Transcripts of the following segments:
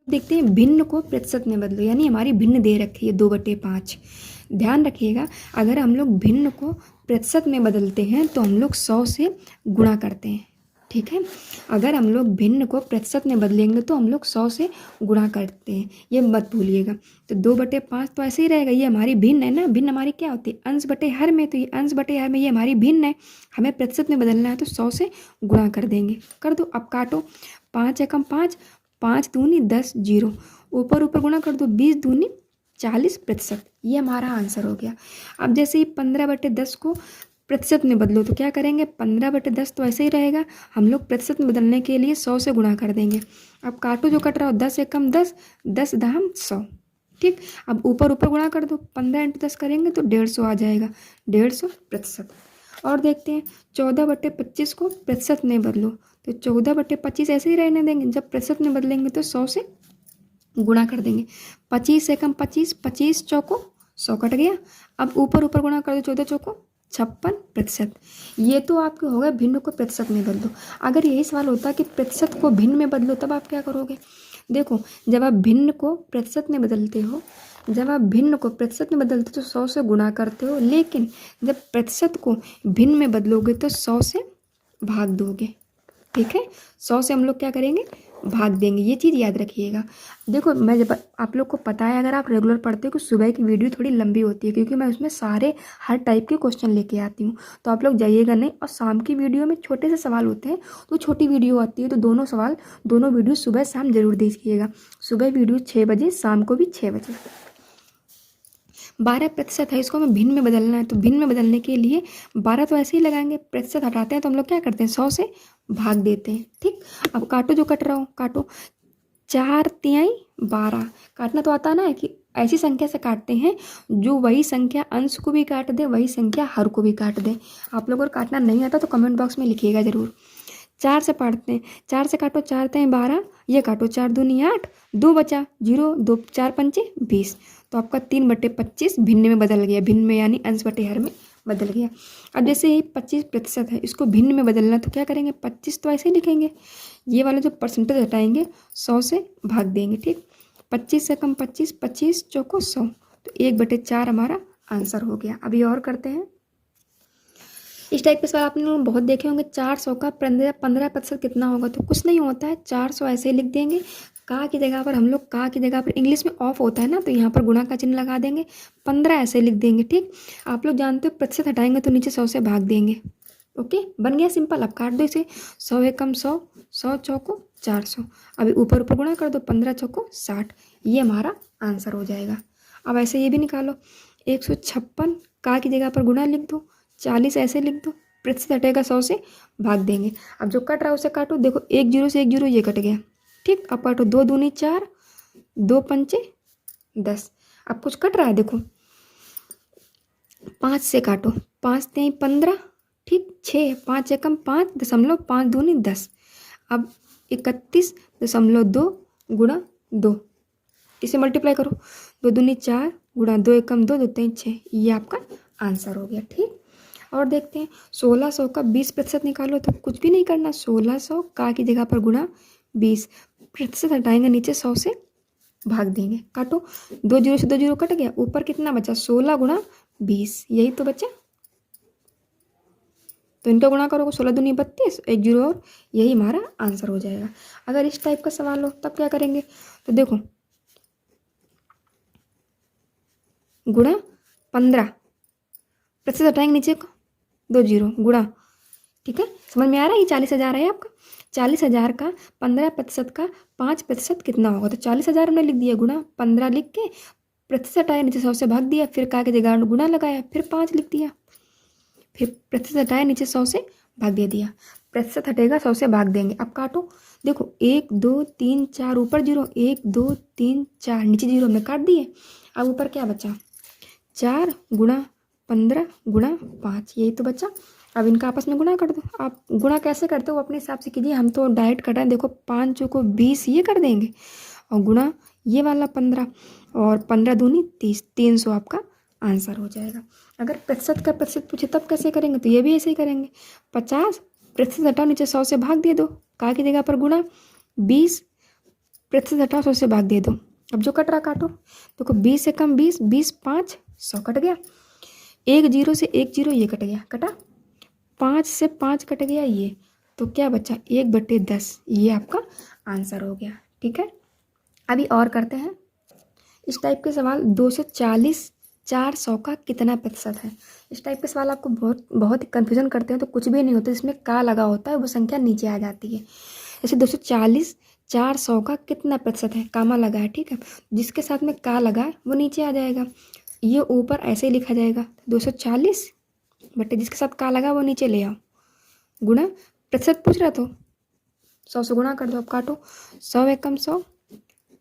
देखते हैं भिन्न को प्रतिशत में बदलो, यानी हमारी भिन्न दे रखी है 2/5। ध्यान रखिएगा, अगर हम लोग भिन्न को प्रतिशत में बदलते हैं तो हम लोग 100 से गुणा करते हैं, ठीक है। अगर हम लोग भिन्न को प्रतिशत में बदलेंगे तो हम लोग 100 से गुणा करते हैं, ये मत भूलिएगा। तो 2/5 तो ऐसे ही रहेगा, ये हमारी भिन्न है ना। भिन्न हमारी क्या होती है? अंश बटे हर में, तो ये अंश बटे हर में ये हमारी भिन्न है, हमें प्रतिशत में बदलना है तो 100 से गुणा कर देंगे। कर दो, अब काटो। 5 एकम 5, 5 दूनी 10, 0 ऊपर ऊपर गुणा कर दो, 20 दूनी 40%, ये हमारा आंसर हो गया। अब जैसे ही 15/10 को प्रतिशत में बदलो तो क्या करेंगे? 15/10 तो ऐसे ही रहेगा, हम लोग प्रतिशत में बदलने के लिए 100 से गुणा कर देंगे। अब काटो जो कट रहा हो, 10 एकम 10, 10 दहम 100, ठीक। अब ऊपर ऊपर गुणा कर दो, 15 × 10 करेंगे तो 150 आ जाएगा, 150%। और देखते हैं 14/25 को प्रतिशत में बदलो, तो 14/25 ऐसे ही रहने देंगे, जब प्रतिशत में बदलेंगे तो 100 से गुणा कर देंगे। 25 एकम 25, 25 चौको 100 कट गया। अब ऊपर ऊपर गुणा कर दो, 14 चौको 56%। ये तो आपके हो गए भिन्न को प्रतिशत में बदलो। अगर यही सवाल होता कि प्रतिशत को भिन्न में बदलो, तब आप क्या करोगे? देखो, जब आप भिन्न को प्रतिशत में बदलते हो, जब आप भिन्न को प्रतिशत में बदलते हो तो 100 से गुणा करते हो, लेकिन जब प्रतिशत को भिन्न में बदलोगे तो 100 से भाग दोगे, ठीक है। 100 से हम लोग क्या करेंगे? भाग देंगे, ये चीज़ याद रखिएगा। देखो, मैं जब आप लोग को पता है, अगर आप रेगुलर पढ़ते हो कि सुबह की वीडियो थोड़ी लंबी होती है, क्योंकि मैं उसमें सारे हर टाइप के क्वेश्चन लेके आती हूँ, तो आप लोग जाइएगा नहीं। और शाम की वीडियो में छोटे से सवाल होते हैं, तो छोटी वीडियो आती है, तो दोनों वीडियो सुबह शाम जरूर देखिएगा। सुबह वीडियो 6 बजे, शाम को भी 6 बजे। 12% है, इसको हमें भिन्न में बदलना है, तो भिन्न में बदलने के लिए 12 तो ऐसे ही लगाएंगे, प्रतिशत हटाते हैं तो हम लोग क्या करते हैं? 100 से भाग देते हैं, ठीक। अब काटो जो कट रहा हो, काटो। 4 तिहाई 12, काटना तो आता ना है कि ऐसी संख्या से काटते हैं जो वही संख्या अंश को भी काट दे, वही संख्या हर को भी काट दे। आप लोगों को काटना नहीं आता तो कमेंट बॉक्स में लिखिएगा जरूर। 4 से काटते हैं, 4 से काटो, 4 तिहाई 12, ये काटो, 4 दूनी 8, 2 बचा, 0, 2 4 पंचे 20, तो आपका 3/25 भिन्न में बदल गया, भिन्न में यानी अंश बटे हर में बदल गया। अब जैसे ये 25% है, इसको भिन्न में बदलना तो क्या करेंगे? 25 तो ऐसे ही लिखेंगे, ये वाला जो परसेंटेज हटाएंगे, 100 से भाग देंगे, ठीक। 25 से कम 25, 25 चौको 100, तो 1/4 हमारा आंसर हो गया। अभी और करते हैं। इस टाइप के सवाल आपने लोग बहुत देखे होंगे। 400 का 15% कितना होगा? तो कुछ नहीं होता है, 400 ऐसे ही लिख देंगे। का की जगह पर हम लोग, का की जगह पर इंग्लिश में ऑफ होता है ना, तो यहाँ पर गुणा का चिन्ह लगा देंगे, 15 ऐसे लिख देंगे, ठीक। आप लोग जानते हो प्रतिशत हटाएंगे तो नीचे 100 से भाग देंगे। ओके, बन गया सिंपल। अब काट दो इसे, 100 एकम 100, 100 चौको 400, अभी ऊपर ऊपर गुणा कर दो, 15 चौको 60, ये हमारा आंसर हो जाएगा। अब ऐसे ये भी निकालो, 156 का की जगह पर गुणा लिख दो, 40 ऐसे लिख दो, प्रतिशत हटेगा 100 से भाग देंगे। अब जो कट रहा है उसे काटो, देखो 1 0 से 1 0 ये कट गया, ठीक। अब काटो, 2 दूनी 4, 2 पंचे 10, अब कुछ कट रहा है, देखो 5 से काटो, 5 तिहाई 15, ठीक। 6, 5 एकम 5, 5 दूनी 10, अब 31.2 गुणा 2, इसे मल्टीप्लाई करो, 2 दूनी 4 गुणा 2 एकम 2, 2 तिहाई 6, ये आपका आंसर हो गया, ठीक। और देखते हैं 1600 का 20% निकालो, तो कुछ भी नहीं करना, 1600 का की जगह पर गुणा 20, प्रतिशत हटाएंगे, नीचे 100 से भाग देंगे। काटो, 2 0 से 2 0 कट गया, ऊपर कितना बचा? 16 गुणा 20, यही तो बचा। तो इनका गुणा करोगे, 16 दूनी 32, 1 0 और, यही हमारा आंसर हो जाएगा। अगर इस टाइप का सवाल हो तब क्या करेंगे? तो देखो, गुणा 15, प्रतिशत हटाएंगे नीचे को, 2 0 गुणा, ठीक है। समझ में आ रहा है? ये 40,000 है आपका। 40,000 का 15% का 5% कितना होगा? तो 40,000 हमने लिख दिया, गुणा 15 लिख के प्रतिशत हटाया, नीचे 100 से भाग दिया, फिर का के जगह गुणा लगाया, फिर 5 लिख दिया, फिर प्रतिशत हटाया, नीचे 100 से भाग दे दिया, प्रतिशत हटेगा 100 से भाग देंगे। अब काटो, देखो 1 2 3 4, ऊपर 0, 1 2 3 4, नीचे 0 हमने काट दिए। अब ऊपर क्या बचा? 4 गुणा 15 गुणा 5, यही तो बचा। अब इनका आपस में गुणा कर दो। आप गुणा कैसे करते हो अपने हिसाब से कीजिए, हम तो डायरेक्ट कर रहे हैं। देखो 5 चौको 20, ये कर देंगे, और गुणा ये वाला 15, और 15 दूनी 30, 300 आपका आंसर हो जाएगा। अगर प्रतिशत का प्रतिशत पूछे तब कैसे करेंगे? तो ये भी ऐसे ही करेंगे, 50 प्रतिशत हटाओ, नीचे 100 से भाग दे दो, का की जगह पर गुणा 20 प्रतिशत हटाओ, 100 से भाग दे दो। अब जो कट रहा काटो। देखो 20 से कम 20, 20 5, 100 कट गया। 1 0 से 1 0 ये कट गया, कटा। 5 से 5 कट गया ये, तो क्या बचा 1/10। ये आपका आंसर हो गया। ठीक है, अभी और करते हैं इस टाइप के सवाल। 240 400 का कितना प्रतिशत है। इस टाइप के सवाल आपको बहुत कन्फ्यूजन करते हैं, तो कुछ भी नहीं होता, जिसमें का लगा होता है वो संख्या नीचे आ जाती है। जैसे 240 400 का कितना प्रतिशत है, कामा लगा है, ठीक है, जिसके साथ में का लगा है वो नीचे आ जाएगा। ये ऊपर ऐसे ही लिखा जाएगा 240 बटे जिसके साथ का लगा वो नीचे ले आओ, गुणा प्रतिशत पूछ रहा तो 100 से गुणा कर दो। अब काटो, 100 एकम 100,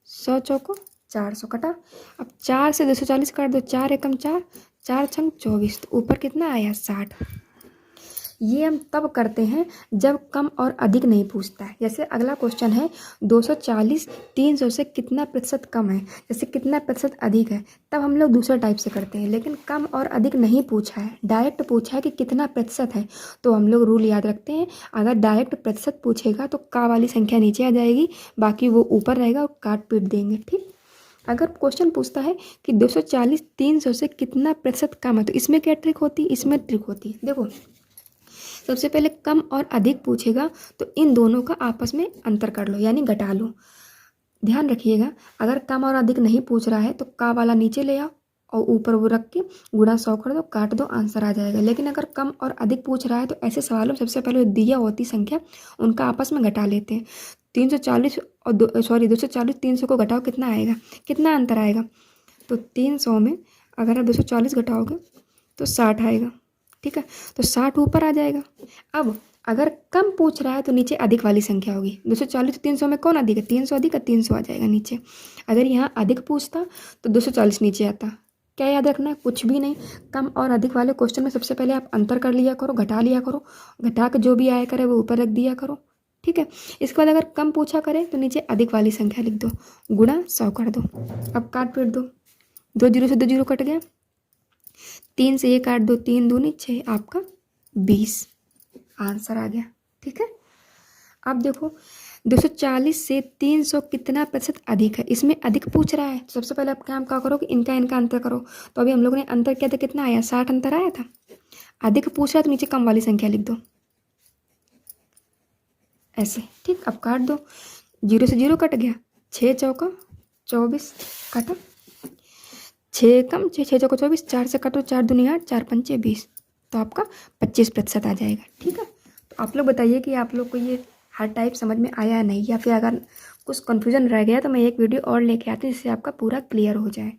100 चौको 400 कटा। अब 4 से 240 काट दो, 4 एकम 4, 4 छंग 24, तो ऊपर कितना आया 60। ये हम तब करते हैं जब कम और अधिक नहीं पूछता है। जैसे अगला क्वेश्चन है 240 300 से कितना प्रतिशत कम है, जैसे कितना प्रतिशत अधिक है, तब हम लोग दूसरे टाइप से करते हैं। लेकिन कम और अधिक नहीं पूछा है, डायरेक्ट पूछा है कि कितना प्रतिशत है, तो हम लोग रूल याद रखते हैं। अगर डायरेक्ट प्रतिशत पूछेगा तो का वाली संख्या नीचे आ जाएगी, बाकी वो ऊपर रहेगा और काट पीट देंगे। ठीक, अगर क्वेश्चन पूछता है कि 240 300 से कितना प्रतिशत कम है, तो इसमें क्या ट्रिक होती है, इसमें ट्रिक होती है। देखो सबसे पहले कम और अधिक पूछेगा तो इन दोनों का आपस में अंतर कर लो, यानी घटा लो। ध्यान रखिएगा, अगर कम और अधिक नहीं पूछ रहा है तो का वाला नीचे ले आओ और ऊपर वो रख के गुणा 100 कर दो, काट दो, आंसर आ जाएगा। लेकिन अगर कम और अधिक पूछ रहा है तो ऐसे सवालों में सबसे पहले दिया होती संख्या उनका आपस में घटा लेते हैं। 340 और 240 300 को घटाओ, कितना आएगा, कितना अंतर आएगा, तो 300 में अगर आप 240 घटाओगे तो 60 आएगा। ठीक है, तो 60 ऊपर आ जाएगा। अब अगर कम पूछ रहा है तो नीचे अधिक वाली संख्या होगी। 240 300 में कौन अधिक है, 300 अधिक है, 300 आ जाएगा नीचे। अगर यहाँ अधिक पूछता तो 240 नीचे आता। क्या याद रखना है, कुछ भी नहीं। कम और अधिक वाले क्वेश्चन में सबसे पहले आप अंतर कर लिया करो, घटा लिया करो, घटा के जो भी आया करे वो ऊपर रख दिया करो। ठीक है, इसके बाद अगर कम पूछा करे तो नीचे अधिक वाली संख्या लिख दो, गुणा 100 कर दो। अब काट पीट दो, 2 0 से 2 0 कट गया, 3 से ये काट दो, 3 दूनी 6, आपका 20 आंसर आ गया। ठीक है, अब देखो 240 से 300 कितना प्रतिशत अधिक है, इसमें अधिक पूछ रहा है। तो सबसे पहले आप काम क्या करो कि इनका अंतर करो। तो अभी हम लोगों ने अंतर किया था, कितना आया, 60 अंतर आया था। अधिक पूछ रहा है तो नीचे कम वाली संख्या लिख दो ऐसे। ठीक, अब काट दो, 0 से 0 कट गया, 6 चौका 24 काटा, 6 कम 6, 6 चौका 24, 4 से कटो, 4 दूनी 8, 4 पंचे 20, तो आपका 25% आ जाएगा। ठीक है, तो आप लोग बताइए कि आप लोग को ये हर टाइप समझ में आया नहीं, या फिर अगर कुछ कन्फ्यूजन रह गया तो मैं एक वीडियो और लेके आती हूँ जिससे आपका पूरा क्लियर हो जाए।